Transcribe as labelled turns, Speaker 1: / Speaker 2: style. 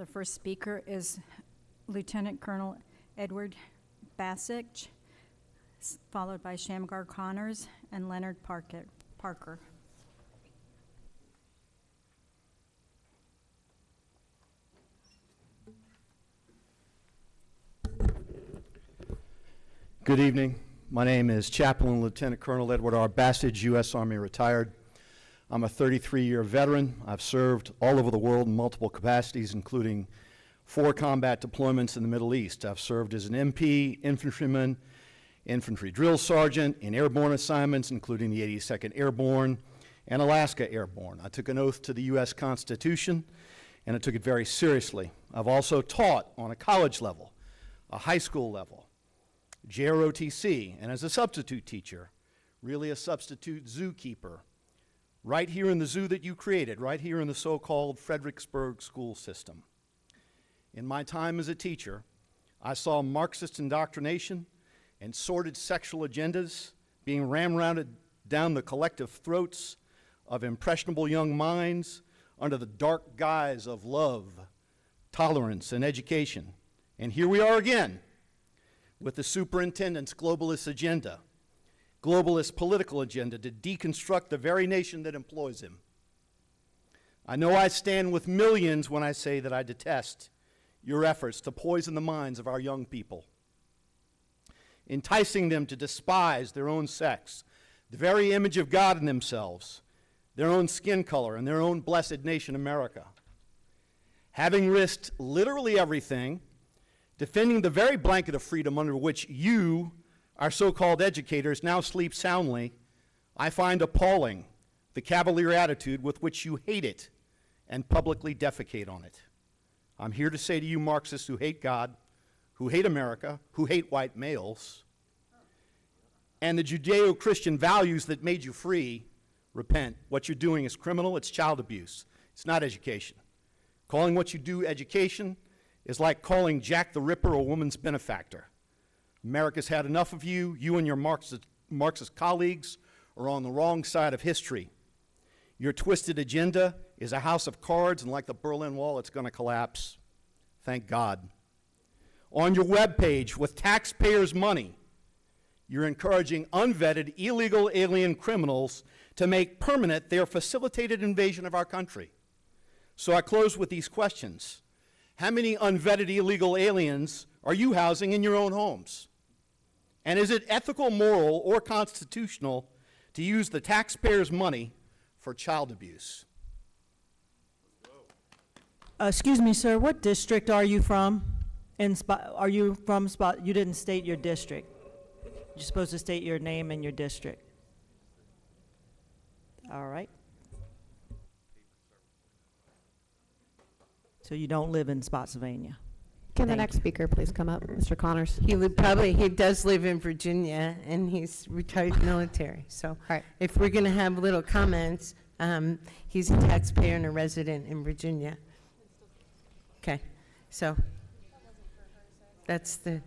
Speaker 1: The first speaker is Lieutenant Colonel Edward Baccich, followed by Shamgar Connors and Leonard Parker.
Speaker 2: Good evening. My name is Chaplain Lieutenant Colonel Edward R. Baccich, U.S. Army retired. I'm a 33-year veteran. I've served all over the world in multiple capacities, including 4 combat deployments in the Middle East. I've served as an MP, infantryman, infantry drill sergeant, in airborne assignments, including the 82nd Airborne and Alaska Airborne. I took an oath to the U.S. Constitution, and I took it very seriously. I've also taught on a college level, a high school level, JROTC, and as a substitute teacher, really a substitute zookeeper, right here in the zoo that you created, right here in the so-called Fredericksburg school system. In my time as a teacher, I saw Marxist indoctrination and sordid sexual agendas being ramrodded down the collective throats of impressionable young minds under the dark guise of love, tolerance, and education. And here we are again, with the superintendent's globalist agenda, globalist political agenda to deconstruct the very nation that employs him. I know I stand with millions when I say that I detest your efforts to poison the minds of our young people, enticing them to despise their own sex, the very image of God in themselves, their own skin color, and their own blessed nation, America. Having risked literally everything, defending the very blanket of freedom under which you, our so-called educators, now sleep soundly, I find appalling the cavalier attitude with which you hate it and publicly defecate on it. I'm here to say to you Marxists who hate God, who hate America, who hate white males, and the Judeo-Christian values that made you free, repent. What you're doing is criminal, it's child abuse. It's not education. Calling what you do education is like calling Jack the Ripper a woman's benefactor. America's had enough of you. You and your Marxist colleagues are on the wrong side of history. Your twisted agenda is a house of cards, and like the Berlin Wall, it's going to collapse. Thank God. On your webpage, with taxpayers' money, you're encouraging unvetted, illegal alien criminals to make permanent their facilitated invasion of our country. So I close with these questions. How many unvetted illegal aliens are you housing in your own homes? And is it ethical, moral, or constitutional to use the taxpayers' money for child abuse?
Speaker 3: Excuse me, sir, what district are you from? Are you from you didn't state your district. You're supposed to state your name and your district. All right. So you don't live in Spotsylvania.
Speaker 4: Can the next speaker please come up, Mr. Connors?
Speaker 5: He does live in Virginia, and he's retired military. So
Speaker 4: right.
Speaker 5: If we're going to have little comments, he's a taxpayer and a resident in Virginia. Okay, so that's the